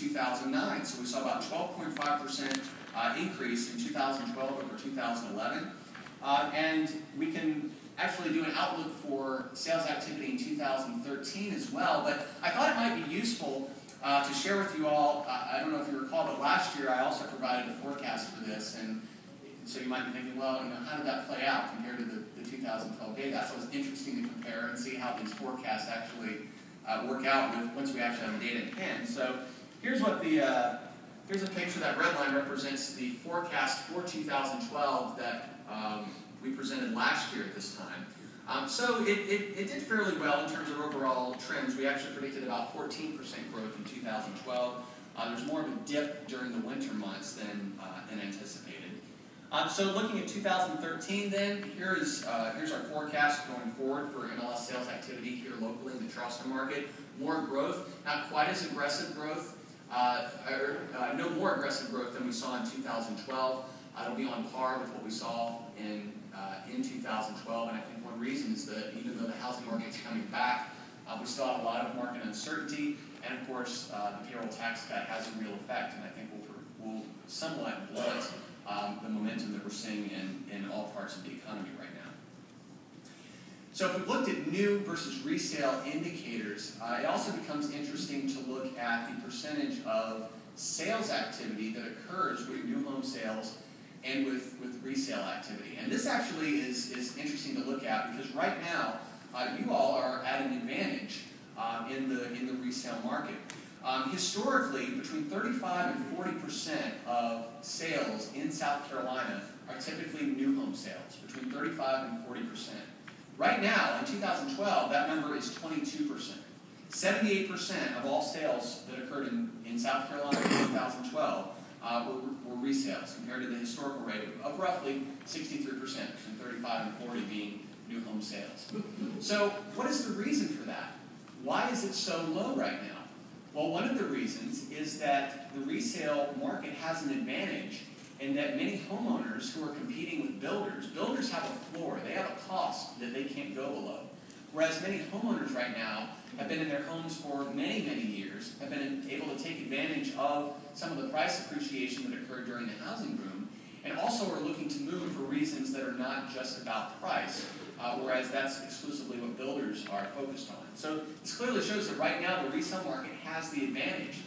2009. So we saw about 12.5% increase in 2012 over 2011. And we can actually do an outlook for sales activity in 2013 as well. But I thought it might be useful to share with you all, I don't know if you recall, but last year I also provided a forecast for this. And so you might be thinking, well, how did that play out compared to the 2012 data? So it was interesting to compare and see how these forecasts actually work out once we actually have the data in hand. So here's what here's a picture. That red line represents the forecast for 2012 that we presented last year at this time. So it did fairly well in terms of overall trends. We actually predicted about 14% growth in 2012. There's more of a dip during the winter months than anticipated. So looking at 2013 then, here's our forecast going forward for MLS sales activity here locally in the Charleston market. More growth, not quite as aggressive growth, no more aggressive growth than we saw in 2012. It'll be on par with what we saw in 2012, and I think one reason is that even though the housing market's coming back, we still have a lot of market uncertainty, and of course the payroll tax cut has a real effect, and I think will somewhat blunt the momentum that we're seeing in all parts of the economy right now. So if we've looked at new versus resale indicators, it also becomes interesting to look at the percentage of sales activity that occurs with new home sales and with resale activity. And this actually is interesting to look at because right now you all are at an advantage in the resale market. Historically, between 35 and 40% of sales in South Carolina are typically new home sales, between 35 and 40%. Right now, in 2012, that number is 22%. 78% of all sales that occurred in South Carolina in 2012 were resales, compared to the historical rate of roughly 63%, between 35 and 40 being new home sales. So what is the reason for that? Why is it so low right now? Well, one of the reasons is that the resale market has an advantage in that many homeowners who are competing with builders have a floor. They have a cost that they can't go below. Whereas many homeowners right now have been in their homes for many, many years, have been able to take advantage of some of the price appreciation that occurred during the housing boom, and also are looking to move for reasons that are not just about price, whereas that's exclusively what builders are focused on. So this clearly shows that right now the resale market has the advantage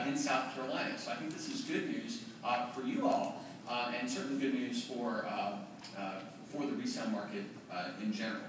in South Carolina. So I think this is good news for you all, and certainly good news for the resale market in general.